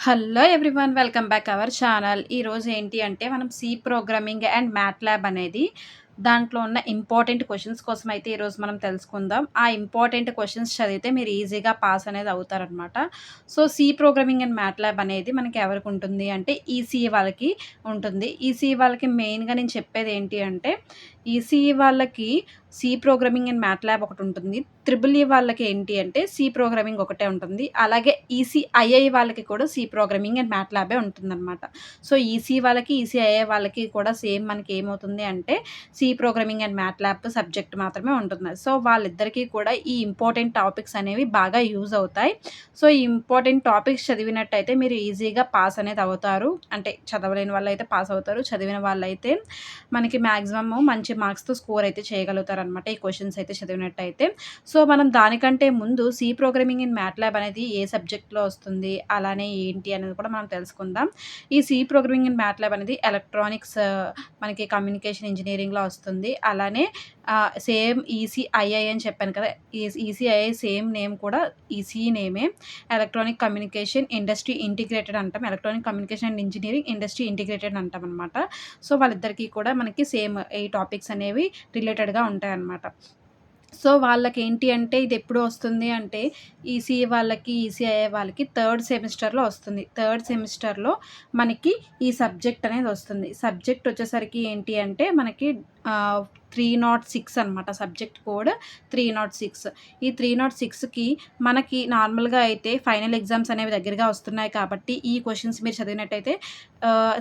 Hello everyone, welcome back our channel. ఈరోజు ఏంటి అంటే మనం సి ప్రోగ్రామింగ్ అండ్ మ్యాట్లాబ్ అనేది దాంట్లో ఉన్న ఇంపార్టెంట్ క్వశ్చన్స్ కోసం అయితే ఈరోజు మనం తెలుసుకుందాం. ఆ ఇంపార్టెంట్ క్వశ్చన్స్ చదివితే మీరు ఈజీగా పాస్ అనేది అవుతారనమాట. So C programming and MATLAB అనేది మనకి ఎవరికి ఉంటుంది అంటే ఈసీఈ వాళ్ళకి ఉంటుంది. ఈసీఈ వాళ్ళకి మెయిన్గా నేను చెప్పేది ఏంటి అంటే ఈసీఈ వాళ్ళకి సి ప్రోగ్రామింగ్ అండ్ మ్యాట్లాబ్ ఒకటి ఉంటుంది. త్రిబుల్ ఈ వాళ్ళకి ఏంటి అంటే సి ప్రోగ్రామింగ్ ఒకటే ఉంటుంది. అలాగే ఈసీఐఐ వాళ్ళకి కూడా సి ప్రోగ్రామింగ్ అండ్ మ్యాట్లాబే ఉంటుందన్నమాట. సో ఈసీ వాళ్ళకి ఈసీఐఐ వాళ్ళకి కూడా సేమ్ మనకి ఏమవుతుంది అంటే C programming and MATLAB subject మాత్రమే ఉంటుంది. సో వాళ్ళిద్దరికీ కూడా ఈ ఇంపార్టెంట్ టాపిక్స్ అనేవి బాగా యూజ్ అవుతాయి. సో ఈ ఇంపార్టెంట్ టాపిక్స్ చదివినట్టయితే మీరు ఈజీగా పాస్ అనేది అవుతారు. అంటే చదవలేని వాళ్ళైతే పాస్ అవుతారు. చదివిన వాళ్ళైతే మనకి మ్యాక్సిమమ్ మంచి మార్క్స్‌తో స్కోర్ అయితే చేయగలుగుతారనమాట ఈ క్వెషన్స్ అయితే చదివినట్టయితే. సో మనం దానికంటే ముందు సి ప్రోగ్రామింగ్ ఇన్ మ్యాట్లాబ్ అనేది ఏ సబ్జెక్ట్‌లో వస్తుంది, అలానే ఏంటి అనేది కూడా మనం తెలుసుకుందాం. ఈ సి ప్రోగ్రామింగ్ ఇన్ మ్యాట్లాబ్ అనేది ఎలక్ట్రానిక్స్ మనకి కమ్యూనికేషన్ ఇంజినీరింగ్‌లో వస్తుంది. అలానే సేమ్ ఈసీఐఐ అని చెప్పాను కదా! ఈసీఐఐ సేమ్ నేమ్ కూడా ఈసీ నేమే. ఎలక్ట్రానిక్ కమ్యూనికేషన్ ఇండస్ట్రీ ఇంటిగ్రేటెడ్ అంటాం. Electronic communication and engineering industry integrated అంటామనమాట. సో వాళ్ళిద్దరికీ కూడా మనకి సేమ్ ఈ టాపిక్స్ అనేవి రిలేటెడ్‌గా ఉంటాయన్నమాట. సో వాళ్ళకేంటి అంటే ఇదెప్పుడు వస్తుంది అంటే ఈసీఈ వాళ్ళకి, ఈసీఐఐ వాళ్ళకి థర్డ్ సెమిస్టర్‌లో వస్తుంది. థర్డ్ సెమిస్టర్‌లో మనకి ఈ సబ్జెక్ట్ అనేది వస్తుంది. సబ్జెక్ట్ వచ్చేసరికి ఏంటి అంటే మనకి 306 అనమాట. Subject code 306. ఈ 306కి మనకి నార్మల్‌గా అయితే ఫైనల్ ఎగ్జామ్స్ అనేవి దగ్గరగా వస్తున్నాయి కాబట్టి ఈ క్వెషన్స్ మీరు చదివినట్టయితే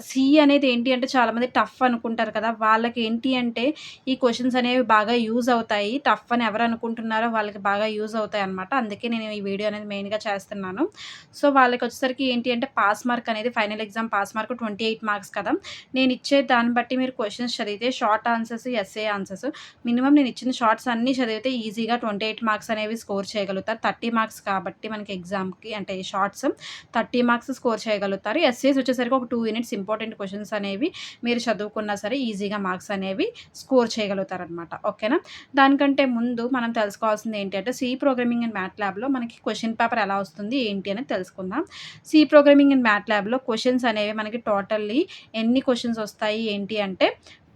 సి అనేది ఏంటి అంటే చాలామంది టఫ్ అనుకుంటారు కదా! వాళ్ళకేంటి అంటే ఈ క్వెషన్స్ అనేవి బాగా యూజ్ అవుతాయి. టఫ్ అని ఎవరు అనుకుంటున్నారో వాళ్ళకి బాగా యూజ్ అవుతాయన్నమాట. అందుకే నేను ఈ వీడియో అనేది మెయిన్‌గా చేస్తున్నాను. సో వాళ్ళకొచ్చేసరికి ఏంటి అంటే పాస్ మార్క్ అనేది final exam pass mark 28 marks కదా! నేనిచ్చే దాన్ని బట్టి మీరు క్వెషన్స్ చదివితే short answers, essay answers minimum నేనిచ్చిన షార్ట్స్ అన్నీ చదివితే ఈజీగా 28 మార్క్స్ అనేవి స్కోర్ చేయగలుగుతారు. 30 మార్క్స్ కాబట్టి మనకి ఎగ్జామ్‌కి అంటే షార్ట్స్ 30 మార్క్స్ స్కోర్ చేయగలుగుతారు. ఎస్సేస్ వచ్చేసరికి ఒక 2 యూనిట్స్ ఇంపార్టెంట్ క్వెషన్స్ అనేవి మీరు చదువుకున్నా సరే ఈజీగా మార్క్స్ అనేవి స్కోర్ చేయగలుగుతారనమాట. ఓకేనా? దానికంటే ముందు మనం తెలుసుకోవాల్సింది ఏంటి అంటే సి ప్రోగ్రామింగ్ అండ్ మ్యాట్లాబ్‌లో మనకి క్వెషన్ పేపర్ ఎలా వస్తుంది ఏంటి అనేది తెలుసుకుందాం. సి ప్రోగ్రామింగ్ అండ్ మ్యాట్లాబ్‌లో క్వెషన్స్ అనేవి మనకి టోటల్లీ ఎన్ని క్వెషన్స్ వస్తాయి ఏంటి అంటే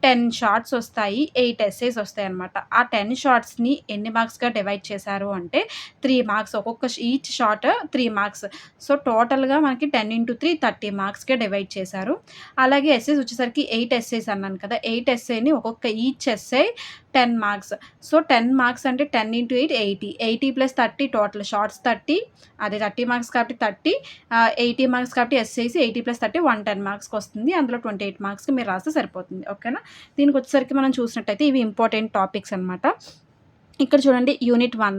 10 షార్ట్స్ వస్తాయి. 8 ఎస్సేస్ వస్తాయన్నమాట. ఆ 10 షార్ట్స్‌ని ఎన్ని మార్క్స్‌గా డివైడ్ చేశారు అంటే 3 మార్క్స్. ఒక్కొక్క ఈచ్ షార్ట్ 3 మార్క్స్. సో టోటల్‌గా మనకి 10 ఇంటూ 3 30 మార్క్స్‌గా డివైడ్ చేశారు. అలాగే ఎస్సేస్ వచ్చేసరికి 8 ఎస్సేస్ అన్నాను కదా! 8 ఎస్సేని ఒక్కొక్క each essay 10 marks. So 10 marks అంటే 10 ఇంటూ 8 80. 80 ప్లస్ 30 టోటల్ షార్ట్స్ 30 అది 30 మార్క్స్ కాబట్టి 30 80 మార్క్స్ కాబట్టి ఎస్సేసి 80 ప్లస్ 30 110 మార్క్స్‌కొస్తుంది. అందులో 28 మార్క్స్‌కి మీరు రాస్తే సరిపోతుంది. ఓకేనా? దీనికొచ్చేసరికి మనం చూసినట్టయితే ఇవి ఇంపార్టెంట్ టాపిక్స్ అనమాట. ఇక్కడ చూడండి యూనిట్ 1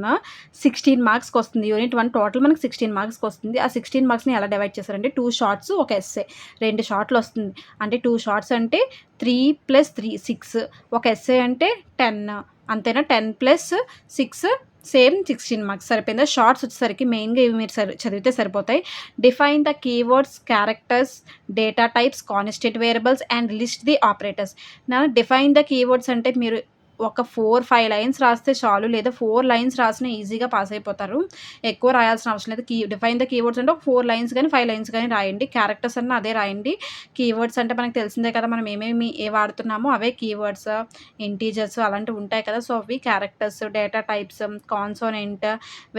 16 మార్క్స్‌కొస్తుంది. యూనిట్ 1 టోటల్ మనకి 16 మార్క్స్‌కొస్తుంది. ఆ 16 మార్క్స్‌ని ఎలా డివైడ్ చేశారంటే 2 షార్ట్స్, ఒక ఎస్సే. 2 షార్ట్‌లొస్తుంది. అంటే 2 షార్ట్స్ అంటే 3 + 3 6. ఒక ఎస్సే అంటే 10 అంతేనా? 10 + 6 సేమ్ 16 మార్క్స్ సరిపోయిందా? షార్ట్స్ వచ్చేసరికి మెయిన్‌గా ఇవి మీరు చదివితే సరిపోతాయి. Define the keywords, characters, data types, constant variables and list the operators. Define the keywords అంటే మీరు ఒక 4, 5 లైన్స్ రాస్తే చాలు. లేదా 4 లైన్స్ రాసినా ఈజీగా పాస్ అయిపోతారు. ఎక్కువ రాయాల్సిన అవసరం లేదు. డిఫైన్ ద కీవర్డ్స్ అంటే ఒక 4 లైన్స్ గాని, 5 లైన్స్ గాని రాయండి. క్యారెక్టర్స్ అన్నా అదే రాయండి. కీవర్డ్స్ అంటే మనకు తెలిసిందే కదా! మనం ఏ వాడుతున్నామో అవే కీవర్డ్స్, ఇంటీజర్స్ అలాంటివి ఉంటాయి కదా! సో అవి characters, data types, consonant,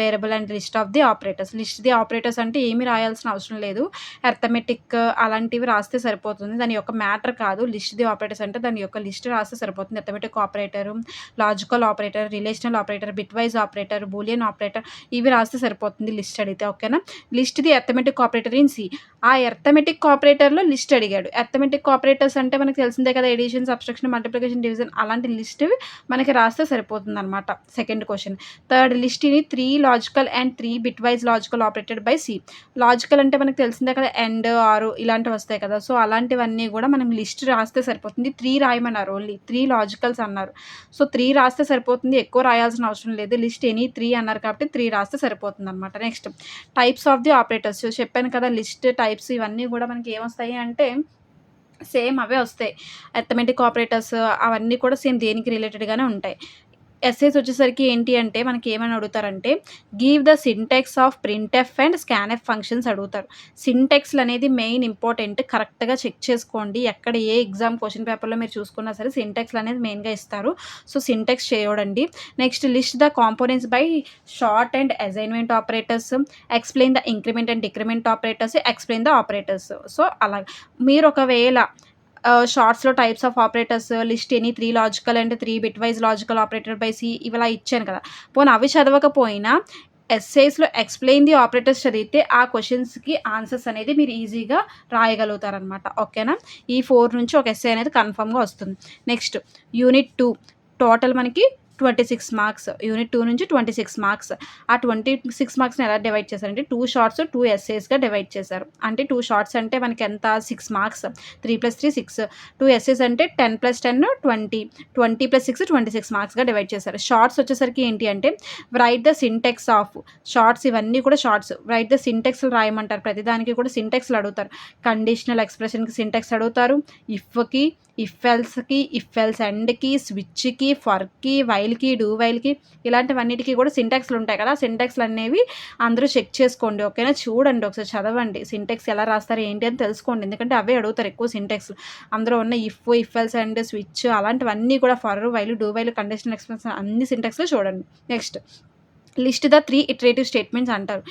variable and list of the operators. List the operators అంటే ఏమి రాయాల్సిన అవసరం లేదు. అర్థమెటిక్ అలాంటివి రాస్తే సరిపోతుంది. దాని యొక్క మ్యాటర్ కాదు. లిస్ట్ ది ఆపరేటర్స్ అంటే దాని యొక్క లిస్ట్ రాస్తే సరిపోతుంది. Arithmetic operator, logical operator, relational operator, bitwise operator, Boolean operator ఇవి రాస్తే సరిపోతుంది లిస్ట్ అడిగితే. ఓకేనా? List the arithmetic operator in C. ఆ అర్థమెటిక్ ఆపరేటర్‌లో లిస్ట్ అడిగాడు. అర్థమెటిక్ ఆపరేటర్స్ అంటే మనకు తెలిసిందే కదా! ఎడిషన్, సబ్‌ట్రాక్షన్, మల్టిప్లికేషన్, డివిజన్ అలాంటి లిస్ట్ మనకి రాస్తే సరిపోతుందనమాట. Second question. Third list in 3 logical and 3 bitwise logical operated by C. Logical అంటే మనకు తెలిసిందే కదా! అండ్, ఆర్ ఇలాంటివి వస్తాయి కదా! సో అలాంటివన్నీ కూడా మనం లిస్ట్ రాస్తే సరిపోతుంది. 3 రాయమన్నారు ఓన్లీ. 3 లాజికల్స్ అన్నారు. సో 3 రాస్తే సరిపోతుంది. ఎక్కువ రాయాల్సిన అవసరం లేదు. లిస్ట్ ఎనీ 3 అన్నారు కాబట్టి 3 రాస్తే సరిపోతుందనమాట. Next types of the operators చెప్పాను కదా! లిస్ట్ టైప్స్ ఇవన్నీ కూడా మనకి ఏమొస్తాయి అంటే సేమ్ అవే వస్తాయి. అర్థమెటిక్ ఆపరేటర్స్ అవన్నీ కూడా సేమ్ దేనికి రిలేటెడ్‌గానే ఉంటాయి. ఎస్సేస్ వచ్చేసరికి ఏంటి అంటే మనకి ఏమని అడుగుతారంటే give the syntax of printf and scanf functions అడుగుతారు. సింటాక్స్‌లు అనేది మెయిన్ ఇంపార్టెంట్. కరెక్ట్‌గా చెక్ చేసుకోండి. ఎక్కడ ఏ ఎగ్జామ్ క్వెషన్ పేపర్‌లో మీరు చూసుకున్నా సరే సింటాక్స్‌లు అనేది మెయిన్‌గా ఇస్తారు. సో, సింటాక్స్ చూడండి. Next list the components by shorthand assignment operators, explain the increment and decrement operators, explain the operators. So, అలా మీరు ఒకవేళ షార్ట్స్‌లో types of operators list any 3 logical and 3 bitwise logical operator by C ఇలా ఇచ్చాను కదా! పోనీ అవి చదవకపోయినా ఎస్సేస్‌లో ఎక్స్‌ప్లెయిన్ ది ఆపరేటర్స్ చదివితే ఆ క్వెషన్స్‌కి ఆన్సర్స్ అనేది మీరు ఈజీగా రాయగలుగుతారనమాట. ఓకేనా? ఈ 4 నుంచి ఒక ఎస్సే అనేది కన్ఫర్మ్‌గా వస్తుంది. నెక్స్ట్ యూనిట్ 2 టోటల్ మనకి 26 మార్క్స్. యూనిట్ 2 నుంచి 26 మార్క్స్. ఆ 26 మార్క్స్‌ని ఎలా డివైడ్ చేశారంటే 2 షార్ట్స్, 2 ఎస్సేస్‌గా డివైడ్ చేశారు. అంటే 2 షార్ట్స్ అంటే మనకి ఎంత 6 మార్క్స్. 3 + 3 6. 2 ఎస్సేస్ అంటే 10 + 10 20. 20 + 6 26 మార్క్స్‌గా డివైడ్ చేశారు. షార్ట్స్ వచ్చేసరికి ఏంటి అంటే write the syntax of shorts ఇవన్నీ కూడా షార్ట్స్. రైట్ ద సింటాక్స్‌లు రాయమంటారు. ప్రతిదానికి కూడా సింటాక్స్‌లు అడుగుతారు. కండిషనల్ ఎక్స్‌ప్రెషన్‌కి సింటాక్స్ అడుగుతారు. ఇఫ్‌కి, ఇఫ్ ఎల్స్‌కి, ఇఫ్ ఎల్స్ ఎండ్‌కి, స్విచ్‌కి, ఫర్‌కి, వైల్‌కి, డూ వైల్‌కి ఇలాంటివన్నిటికి కూడా సింటాక్స్‌లు ఉంటాయి కదా! సింటాక్స్‌లు అనేవి అందరూ చెక్ చేసుకోండి. ఓకేనా? చూడండి ఒకసారి చదవండి. సింటాక్స్ ఎలా రాస్తారు ఏంటి అని తెలుసుకోండి. ఎందుకంటే అవే అడుగుతారు ఎక్కువ సింటాక్స్‌లు. అందులో ఉన్న if, if else and switch అలాంటివన్నీ కూడా for, while, do while, conditional expression అన్ని సింటాక్స్‌లు చూడండి. Next list the 3 iterative statements అంటారు.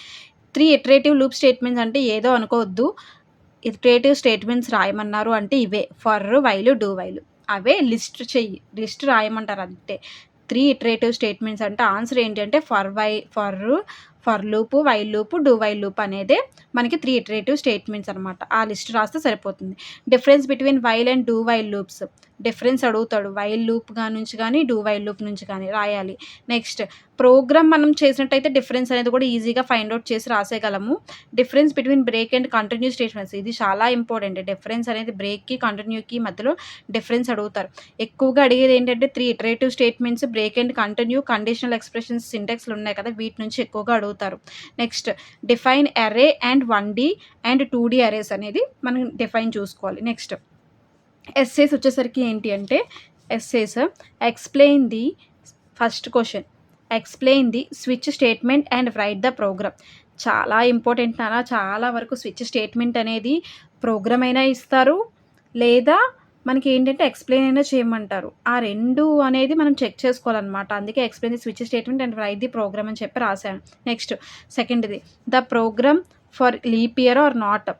3 ఇటరేటివ్ లూప్ స్టేట్మెంట్స్ అంటే ఏదో అనుకోవద్దు. ఇటరేటివ్ స్టేట్మెంట్స్ రాయమన్నారు అంటే ఇవే for, while, do while. Away list చెయ్యి. లిస్ట్ రాయమంటారు అంతే. 3 ఇటరేటివ్ స్టేట్మెంట్స్ అంటే ఆన్సర్ ఏంటి అంటే for loop, while loop, do while loop అనేదే మనకి 3 ఇటరేటివ్ స్టేట్మెంట్స్ అనమాట. ఆ లిస్ట్ రాస్తే సరిపోతుంది. Difference between while and do while loops. Difference అడుగుతాడు. వైల్ లూప్ నుంచి గానీ, డూ వైల్ లూప్ నుంచి కానీ రాయాలి. నెక్స్ట్ ప్రోగ్రామ్ మనం చేసినట్టయితే డిఫరెన్స్ అనేది కూడా ఈజీగా ఫైండ్ ఔట్ చేసి రాసేయగలము. Difference between break and continue statements ఇది చాలా ఇంపార్టెంట్. డిఫరెన్స్ అనేది బ్రేక్‌కి, కంటిన్యూకి మధ్యలో డిఫరెన్స్ అడుగుతారు. ఎక్కువగా అడిగేది ఏంటంటే 3 iterative statements, break and continue, conditional expressions సింటాక్స్‌లు ఉన్నాయి కదా! వీటి నుంచి ఎక్కువగా అడుగుతారు. Next define array and 1D and 2D arrays అనేది మనం డిఫైన్ చూసుకోవాలి. నెక్స్ట్ ఎస్సేస్ వచ్చేసరికి ఏంటి అంటే essays explain the first question explain the switch statement and write the program. చాలా ఇంపార్టెంట్ నాన్న. చాలా వరకు స్విచ్ స్టేట్మెంట్ అనేది ప్రోగ్రామ్ అయినా ఇస్తారు. లేదా మనకి ఏంటంటే ఎక్స్‌ప్లెయిన్ అయినా చేయమంటారు. ఆ 2 అనేది మనం చెక్ చేసుకోవాలనమాట. అందుకే explain the switch statement and write the program అని చెప్పి రాశాను. నెక్స్ట్ సెకండ్‌ది the program for leap year or not.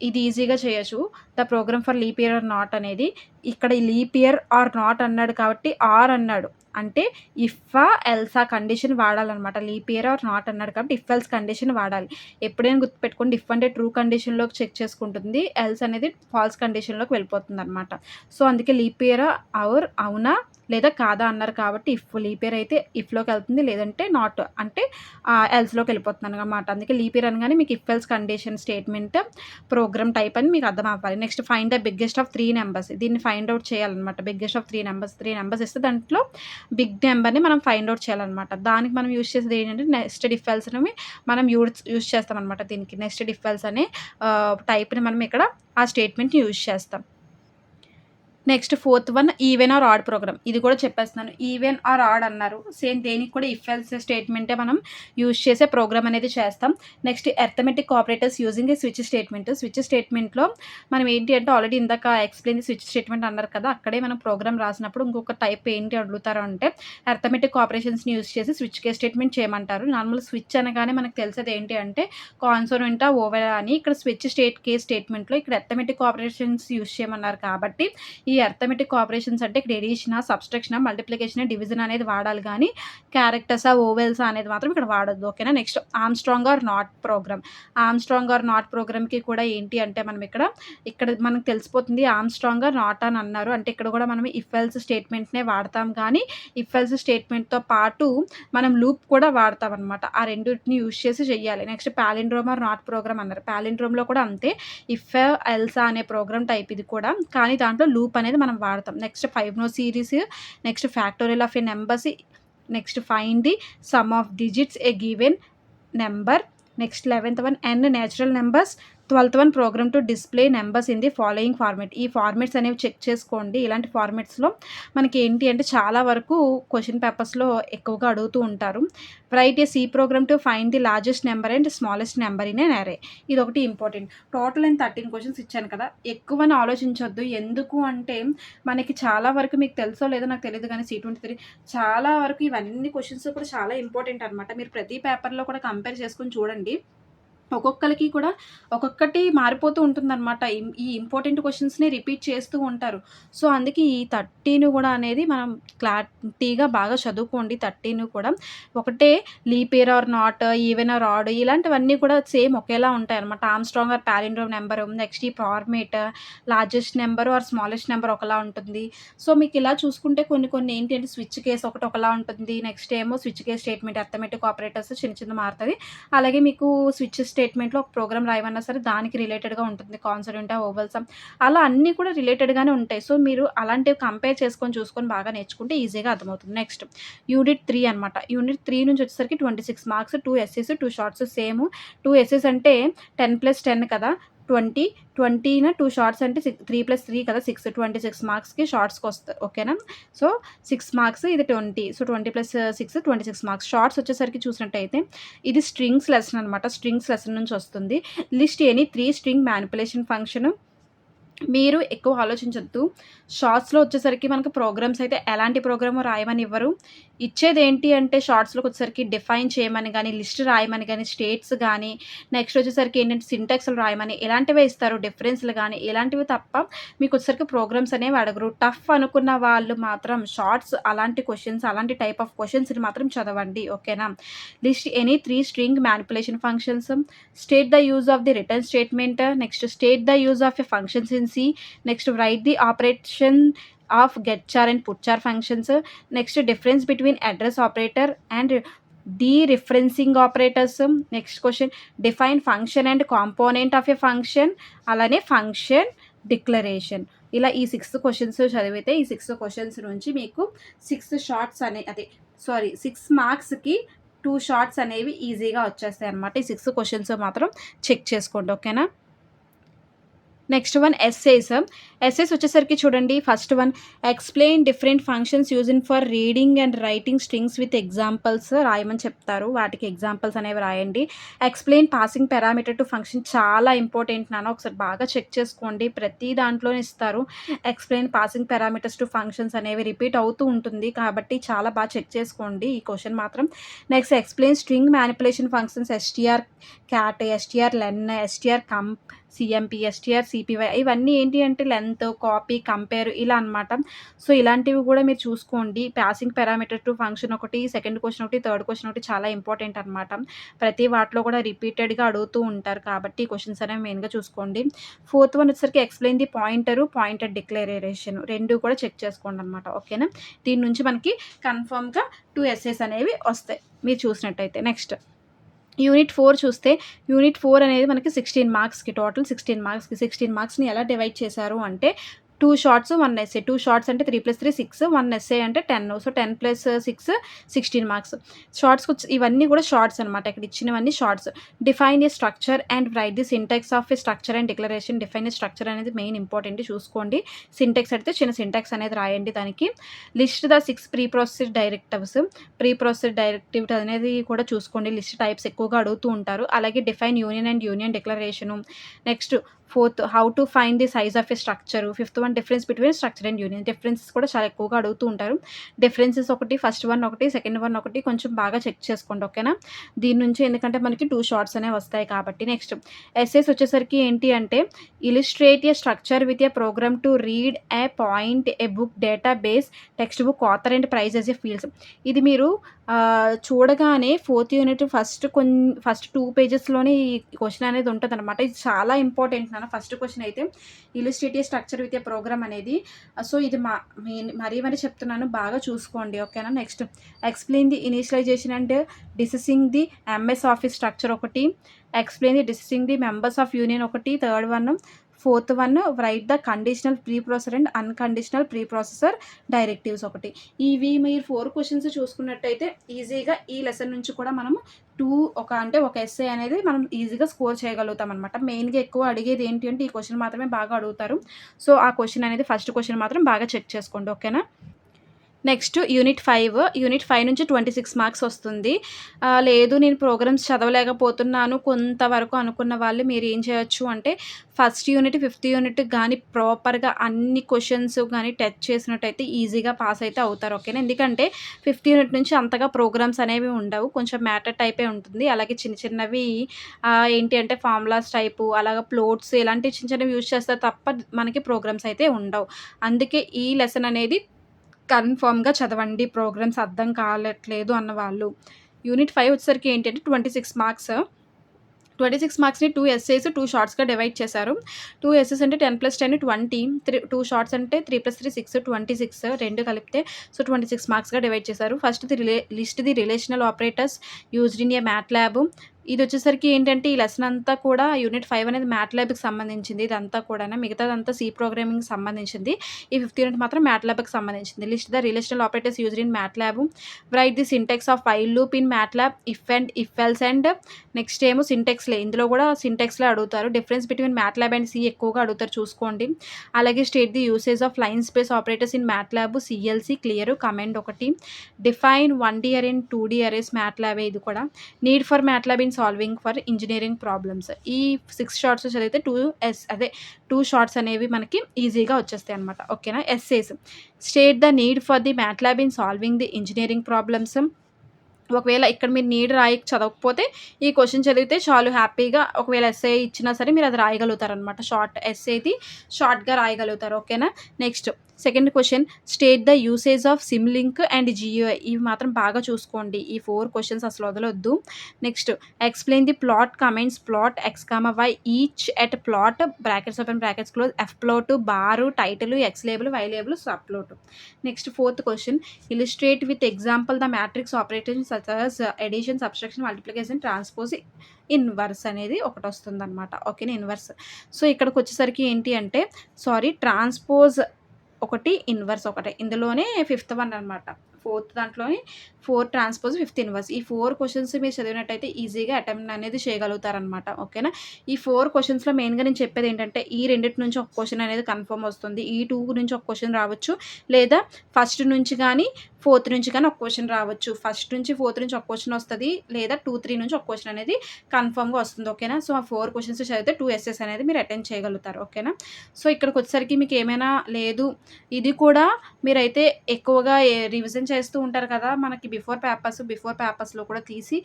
ఇది ఈజీగా చేయొచ్చు. The program for leap year or not అనేది ఇక్కడ లీప్ ఇయర్ ఆర్ నాట్ అన్నాడు కాబట్టి ఆర్ అన్నాడు. అంటే ఇఫా, ఎల్సా కండిషన్ వాడాలనమాట. లీప్ ఇయర్ ఆర్ నాట్ అన్నాడు కాబట్టి ఇఫ్ ఎల్స్ కండిషన్ వాడాలి. ఎప్పుడైనా గుర్తుపెట్టుకోండి ఇఫ్ అంటే ట్రూ కండిషన్‌లోకి చెక్ చేసుకుంటుంది. ఎల్స్ అనేది ఫాల్స్ కండిషన్‌లోకి వెళ్ళిపోతుందనమాట. సో, అందుకే లీప్ ఇయర్ ఆర్ అవునా లేదా కాదా అన్నారు కాబట్టి లీప్ ఇయర్ అయితే ఇఫ్‌లోకి వెళ్తుంది. లేదంటే నాట్ అంటే ఎల్స్‌లోకి వెళ్ళిపోతుందనమాట. అందుకే లీప్ ఇయర్ అనగానే మీకు if else condition statement program type అని మీకు అర్థం అవ్వాలి. Next find the biggest of 3 numbers. దీన్ని ఫైండ్ ఔట్ చేయాలనమాట. Biggest of 3 numbers. 3 నంబర్స్ ఇస్తే దాంట్లో బిగ్ నెంబర్‌ని మనం ఫైండ్ ఔట్ చేయాలనమాట. దానికి మనం యూజ్ చేసేది ఏంటంటే నెస్టెడ్ ఇఫ్ ఎల్స్‌ని మనం యూజ్ చేస్తామనమాట దీనికి. నెస్టెడ్ ఇఫ్ ఎల్స్ అనే టైప్‌ని మనం ఇక్కడ ఆ స్టేట్మెంట్‌ని యూజ్ చేస్తాం. Next fourth one even or odd program. ఇది కూడా చెప్పేస్తున్నాను. ఈవెన్ ఆర్ ఆడ్ అన్నారు. సేమ్ దేనికి కూడా ఇఫ్ ఎల్స్ స్టేట్మెంటే మనం యూజ్ చేసే ప్రోగ్రామ్ అనేది చేస్తాం. Next arithmetic operators using a switch statement. Switch స్టేట్మెంట్‌లో మనం ఏంటి అంటే ఆల్రెడీ ఇందాక ఎక్స్‌ప్లెయిన్ ది స్విచ్ స్టేట్మెంట్ అన్నారు కదా! అక్కడే మనం ప్రోగ్రామ్ రాసినప్పుడు ఇంకొక టైప్ ఏంటి అడుగుతారు అంటే అర్థమెటిక్ ఆపరేషన్స్‌ని యూజ్ చేసి స్విచ్ కేస్ స్టేట్మెంట్ చేయమంటారు. నార్మల్ స్విచ్ అనగానే మనకు తెలిసేది ఏంటి అంటే కాన్సోనెంటా, ఓవెలా అని. ఇక్కడ స్విచ్ కేస్ స్టేట్మెంట్‌లో ఇక్కడ అర్థమెటిక్ ఆపరేషన్స్ యూజ్ చేయమన్నారు కాబట్టి ఈ అర్థమెటిక్ ఆపరేషన్స్ అంటే ఇక్కడ ఎడిషనా, సబ్‌స్ట్రాక్షనా, మల్టిప్లికేషనా, డివిజన్ అనేది వాడాలి గానీ క్యారెక్టర్సా, ఓవెల్సా అనేది మాత్రం ఇక్కడ వాడొద్దు. ఓకేనా? Next Armstrong or not program. Armstrong or not ప్రోగ్రామ్‌కి కూడా ఏంటి అంటే మనం ఇక్కడ మనకు తెలిసిపోతుంది ఆర్మ్‌స్ట్రాంగ్ ఆర్ నాట్ అని అన్నారు. అంటే ఇక్కడ కూడా మనం ఇఫ్ ఎల్స్ స్టేట్మెంట్‌నే వాడతాం కానీ ఇఫ్ ఎల్స్ స్టేట్మెంట్‌తో పాటు మనం లూప్ కూడా వాడతామనమాట. ఆ రెండిటిని యూజ్ చేసి చెయ్యాలి. Next palindrome or not program అన్నారు. పాలిండ్రోమ్‌లో కూడా అంతే. ఇఫ్, ఎల్సా అనే ప్రోగ్రామ్ టైప్ ఇది కూడా. కానీ దాంట్లో లూప్ అనేది మనం వాడతాం. నెక్స్ట్ 5 నో series, next factorial of a numbers, next find the sum of digits a given number, next 11th one N natural numbers, twelfth one program to display numbers in the following format. ఈ formats అనేవి check చేసుకోండి. ఇలాంటి ఫార్మాట్స్‌లో మనకి ఏంటి అంటే చాలా వరకు question పేపర్స్‌లో ఎక్కువగా అడుగుతూ ఉంటారు. Write a C program to find the largest number and smallest number in an array. ఇదొకటి ఇంపార్టెంట్. టోటల్ నేను 13 క్వెషన్స్ ఇచ్చాను కదా! ఎక్కువని ఆలోచించొద్దు. ఎందుకు అంటే మనకి చాలా వరకు మీకు తెలుసో లేదో నాకు తెలీదు గానీ C23 చాలా వరకు ఇవన్నీ క్వెషన్స్ కూడా చాలా ఇంపార్టెంట్ అనమాట. మీరు ప్రతి పేపర్‌లో కూడా కంపేర్ చేసుకొని చూడండి. ఒక్కొక్కళ్ళకి కూడా ఒక్కొక్కటి మారిపోతూ ఉంటుందనమాట. ఈ ఇంపార్టెంట్ క్వెషన్స్‌ని రిపీట్ చేస్తూ ఉంటారు. సో, అందుకే ఈ 13 కూడా అనేది మనం క్లారిటీగా బాగా చదువుకోండి 13 కూడా. ఒకటే leap year or not, even or odd ఇలాంటివన్నీ కూడా సేమ్ ఒకేలా ఉంటాయనమాట. Armstrong or palindrome number, next ఈ format, largest number or smallest number ఒకలా ఉంటుంది. సో, మీకు ఇలా చూసుకుంటే కొన్ని ఏంటి అంటే స్విచ్ కేస్ ఒకటి ఒకలా ఉంటుంది. నెక్స్ట్ ఏమో switch case statement, arithmetic operators చిన్న మారుతది. అలాగే మీకు స్విచ్ స్టేట్మెంట్‌లో ఒక ప్రోగ్రామ్ రాయమన్నా సరే దానికి రిలేటెడ్‌గా ఉంటుంది. కాన్సోనెంటా, వోవెల్ సమ్ అలా అన్నీ కూడా రిలేటెడ్‌గానే ఉంటాయి. సో, మీరు అలాంటివి కంపేర్ చేసుకొని చూసుకొని బాగా నేర్చుకుంటే ఈజీగా అర్థమవుతుంది. నెక్స్ట్ యూనిట్ 3 అనమాట. యూనిట్ 3 నుంచి వచ్చేసరికి 26 marks, 2 essays, 2 shorts same. 2 essays అంటే 10+10 కదా! 20, 20న 2 షార్ట్స్ అంటే 3+3 కదా! 6, 26 మార్క్స్‌కి షార్ట్స్‌కొస్తాయి. ఓకేనా? సో, 6 మార్క్స్ ఇది 20. So, 20 + 6 26 marks. షార్ట్స్ వచ్చేసరికి చూసినట్టయితే ఇది స్ట్రింగ్స్ లెసన్ అనమాట. స్ట్రింగ్స్ లెసన్ నుంచి వస్తుంది. List any 3 string manipulation function. మీరు ఎక్కువ ఆలోచించొద్దు. షార్ట్స్‌లో వచ్చేసరికి మనకు ప్రోగ్రామ్స్ అయితే ఎలాంటి ప్రోగ్రాము రాయమని ఇవ్వరు. ఇచ్చేదేంటి అంటే షార్ట్స్‌లోకి వచ్చేసరికి డిఫైన్ చేయమని గానీ, లిస్ట్ రాయమని గానీ, స్టేట్స్ గానీ, నెక్స్ట్ వచ్చేసరికి ఏంటంటే సింటాక్స్‌లు రాయమని ఇలాంటివే ఇస్తారు. డిఫరెన్స్‌లు గానీ ఇలాంటివి తప్ప మీకొచ్చేసరికి ప్రోగ్రామ్స్ అనేవి అడగరు. టఫ్ అనుకున్న వాళ్ళు మాత్రం షార్ట్స్ అలాంటి క్వెషన్స్, అలాంటి టైప్ ఆఫ్ క్వెషన్స్‌ని మాత్రం చదవండి. ఓకేనా? List any 3 string manipulation functions. State the use of the return statement. Next state the use of a functions in C. Next write the operation of getchar and putchar functions. Next difference between address operator and dereferencing operators. Next question define function and component of a function. అలానే function declaration. ఇలా ఈ 6 questions చదివితే ఈ 6 questions నుంచి మీకు 6 shorts 6 మార్క్స్‌కి 2 shorts అనేవి ఈజీగా వచ్చేస్తాయన్నమాట. ఈ 6 క్వెషన్స్ మాత్రం చెక్ చేసుకోండి. ఓకేనా? Next one essays. ఎస్సేస్ వచ్చేసరికి చూడండి first one explain different functions used for reading and writing strings with examples రాయమని చెప్తారు. వాటికి ఎగ్జాంపుల్స్ అనేవి రాయండి. Explain passing parameter to function చాలా ఇంపార్టెంట్ నాన్న. ఒకసారి బాగా చెక్ చేసుకోండి. ప్రతి దాంట్లోనే ఇస్తారు. Explain passing parameters to functions అనేవి రిపీట్ అవుతూ ఉంటుంది. కాబట్టి చాలా బాగా చెక్ చేసుకోండి ఈ క్వెషన్ మాత్రం. Next explain string manipulation functions STR cat, STR len, STR comp, CMP, STR CPY ఇవన్నీ ఏంటి అంటే లెంత్, కాపీ, కంపేర్ ఇలా అనమాట. సో, ఇలాంటివి కూడా మీరు చూసుకోండి. పాసింగ్ పారామీటర్ టు ఫంక్షన్ ఒకటి, సెకండ్ క్వెషన్ ఒకటి, థర్డ్ క్వెషన్ ఒకటి చాలా ఇంపార్టెంట్ అనమాట. ప్రతి వాటిలో కూడా రిపీటెడ్‌గా అడుగుతూ ఉంటారు కాబట్టి ఈ క్వెషన్స్ అనేవి మెయిన్‌గా చూసుకోండి. ఫోర్త్ వన్ వచ్చేసరికి ఎక్స్‌ప్లెయిన్ ది పాయింటర్ డిక్లరేషన్ 2 కూడా చెక్ చేసుకోండి అనమాట. ఓకేనా? దీని నుంచి మనకి కన్ఫర్మ్‌గా 2 ఎస్సేస్ అనేవి వస్తాయి మీరు చూసినట్టయితే. నెక్స్ట్ యూనిట్ 4 చూస్తే యూనిట్ 4 అనేది మనకి 16 మార్క్స్‌కి టోటల్ 16 మార్క్స్‌కి 16 మార్క్స్‌ని ఎలా డివైడ్ చేశారు అంటే 2 షార్ట్స్, 1 ఎస్సే. 2 షార్ట్స్ అంటే 3+3 6, 1 ఎస్సే అంటే 10. So, 10 + 6 16 marks. షార్ట్స్‌కి ఇవన్నీ కూడా షార్ట్స్ అనమాట. ఇక్కడ ఇచ్చినవన్నీ shorts. Define a structure and write the syntax of a structure and declaration. Define a structure అనేది మెయిన్ ఇంపార్టెంట్ చూసుకోండి. సింటాక్స్ అడిగితే చిన్న సింటాక్స్ అనేది రాయండి దానికి. List the 6 pre processed directives. Pre processed directive అనేది కూడా చూసుకోండి. లిస్ట్ టైప్స్ ఎక్కువగా అడుగుతూ ఉంటారు. అలాగే define union and union declaration. Next fourth how to find the size of a structure. Fifth one difference between structure and union. Differences కూడా చాలా ఎక్కువగా అడుగుతూ ఉంటారు. డిఫరెన్సెస్ ఒకటి, ఫస్ట్ వన్ ఒకటి, సెకండ్ వన్ ఒకటి కొంచెం బాగా చెక్ చేసుకోండి. ఓకేనా? దీని నుంచి ఎందుకంటే మనకి 2 షార్ట్స్ అనేవి వస్తాయి కాబట్టి. నెక్స్ట్ ఎస్సేస్ వచ్చేసరికి ఏంటి అంటే illustrate a structure with a program to read a point, a book, database, text book, author and price as a fields. ఇది మీరు చూడగానే ఫోర్త్ యూనిట్ ఫస్ట్ 2 పేజెస్‌లోనే ఈ క్వెషన్ అనేది ఉంటదనమాట. ఇది చాలా ఇంపార్టెంట్ నాన్న. ఫస్ట్ క్వెషన్ అయితే illustrate a structure with a program అనేది. సో, ఇది మరీ చెప్తున్నాను బాగా చూసుకోండి. ఓకేనా? Next explain the initialization and discussing the MS office structure ఒకటి. Explain the discussing the members of union ఒకటి. Third one fourth one write the conditional pre processor and unconditional pre processor directives ఒకటి. ఇవి మీరు 4 questions చూసుకున్నట్టయితే ఈజీగా ఈ lesson నుంచి కూడా మనము 2 ఒక ఎస్సే అనేది మనం ఈజీగా స్కోర్ చేయగలుగుతామనమాట. మెయిన్‌గా ఎక్కువ అడిగేది ఏంటి అంటే ఈ క్వెషన్ మాత్రమే బాగా అడుగుతారు. సో, ఆ క్వెషన్ అనేది ఫస్ట్ క్వెషన్ మాత్రం బాగా చెక్ చేసుకోండి. ఓకేనా? Next unit 5. యూనిట్ 5 నుంచి 26 మార్క్స్ వస్తుంది. లేదు నేను ప్రోగ్రామ్స్ చదవలేకపోతున్నాను కొంతవరకు అనుకున్న వాళ్ళు మీరు ఏం చేయొచ్చు అంటే ఫస్ట్ యూనిట్, ఫిఫ్త్ యూనిట్ గానీ ప్రాపర్‌గా అన్ని క్వెషన్స్ గానీ టచ్ చేసినట్టయితే ఈజీగా పాస్ అయితే అవుతారు. ఓకేనా? ఎందుకంటే ఫిఫ్త్ యూనిట్ నుంచి అంతగా ప్రోగ్రామ్స్ అనేవి ఉండవు. కొంచెం మ్యాటర్ టైపే ఉంటుంది. అలాగే చిన్న చిన్నవి ఏంటి అంటే ఫార్ములాస్ టైపు అలాగా ప్లోట్స్ ఇలాంటివి చిన్న చిన్నవి యూజ్ చేస్తారు తప్ప మనకి ప్రోగ్రామ్స్ అయితే ఉండవు. అందుకే ఈ లెసన్ అనేది కన్ఫర్మ్‌గా చదవండి. ప్రోగ్రామ్స్ అర్థం కాలట్లేదు అన్నవాళ్ళు. యూనిట్ 5 వచ్చేసరికి ఏంటంటే 26 మార్క్స్. 26 మార్క్స్‌ని 2 ఎస్సేస్, 2 షార్ట్స్‌గా డివైడ్ చేశారు. 2 ఎస్సేస్ అంటే 10+10 20. 2 షార్ట్స్ అంటే 3+3 6 26 2 కలిపితే సో 26 మార్క్స్‌గా డివైడ్ చేశారు. ఫస్ట్‌ది list the relational operators used in a MATLAB. ఇదొచ్చేసరికి ఏంటంటే ఈ లెసన్ అంతా కూడా యూనిట్ 5 అనేది మ్యాట్లాబ్‌కి సంబంధించింది ఇదంతా కూడాను. మిగతాదంతా సి ప్రోగ్రామింగ్‌కి సంబంధించింది. ఈ ఫిఫ్త్ యూనిట్ మాత్రం మ్యాట్లాబ్‌కి సంబంధించింది. List the relational operators used in MATLAB. Write the syntax of while loop in MATLAB. If and if else and next ఏమో సింటాక్స్‌లే. ఇందులో కూడా సింటాక్స్‌లే అడుగుతారు. Difference between MATLAB and C ఎక్కువగా అడుగుతారు చూసుకోండి. అలాగే state the usage of line space operators in MATLAB, CLC, clear, command ఒకటి. Define 1D array and 2D arrays మ్యాట్లాబే ఇది కూడా. Need for MATLAB in solving for engineering problems. ఈ 6 shorts చదివితే 2 షార్ట్స్ అనేవి మనకి ఈజీగా వచ్చేస్తాయి అనమాట. ఓకేనా? Essays state the need for the MATLAB in solving the engineering problems. ఒకవేళ ఇక్కడ మీరు నీడ్ చదవకపోతే ఈ క్వెషన్ చదివితే చాలు హ్యాపీగా ఒకవేళ ఎస్సే ఇచ్చినా సరే మీరు అది రాయగలుగుతారనమాట. షార్ట్ ఎస్సేది షార్ట్‌గా రాయగలుగుతారు. ఓకేనా? Next second question state the usage of Simulink and GUI. ఇవి మాత్రం బాగా చూసుకోండి. ఈ 4 క్వెషన్స్ అసలు వదలొద్దు. Next explain the plot comments plot X, Y each at plot brackets open brackets close F plot bar title X label Y label subplot. Next fourth question illustrate with example the matrix operators such as addition, subtraction, multiplication, transpose, inverse అనేది ఒకటొస్తుందనమాట. ఓకేనా? Inverse. So ఇక్కడికొచ్చేసరికి ఏంటి అంటే transpose ఒకటి, inverse ఒకటే. ఇందులోనే fifth one అనమాట. Fourth దాంట్లోని 4 ట్రాన్స్పోజ్, 5th ఇన్వర్స్. ఈ 4 క్వెషన్స్ మీరు చదివినట్టయితే ఈజీగా అటెంప్ట్ అనేది చేయగలుగుతారనమాట. ఓకేనా? ఈ 4 క్వెషన్స్‌లో మెయిన్‌గా నేను చెప్పేదేంటంటే ఈ రెండిటి నుంచి ఒక క్వెషన్ అనేది కన్ఫర్మ్ వస్తుంది. ఈ 2 నుంచి ఒక క్వెషన్ రావచ్చు. లేదా ఫస్ట్ నుంచి గానీ, ఫోర్త్ నుంచి గానీ ఒక క్వెషన్ రావచ్చు. ఫస్ట్ నుంచి, ఫోర్త్ నుంచి ఒక క్వెషన్ వస్తది. లేదా 2, 3 నుంచి ఒక క్వెషన్ అనేది కన్ఫర్మ్‌గా వస్తుంది. ఓకేనా? సో, ఆ 4 క్వెషన్స్ చదివితే 2 ఎస్సేస్ అనేది మీరు అటెంప్ట్ చేయగలుగుతారు. ఓకేనా? సో, ఇక్కడికొచ్చేసరికి మీకేమైనా లేదు ఇది కూడా మీరైతే ఎక్కువగా రివిజన్ చేస్తూ ఉంటారు కదా! మనకి బిఫోర్ పేపర్స్‌లో కూడా తీసి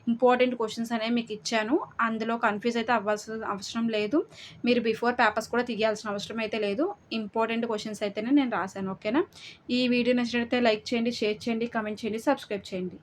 ఇంపార్టెంట్ క్వెషన్స్ అనేవి మీకిచ్చాను. అందులో కన్‌ఫ్యూజ్ అయితే అవసరం లేదు. మీరు బిఫోర్ పేపర్స్ కూడా తీయాల్సిన అవసరం అయితే లేదు. ఇంపార్టెంట్ క్వెషన్స్ అయితేనే నేను రాశాను. ఓకేనా? ఈ వీడియో నచ్చినట్లయితే లైక్ చేయండి, షేర్ చేయండి, కామెంట్ చేయండి, సబ్స్క్రైబ్ చేయండి.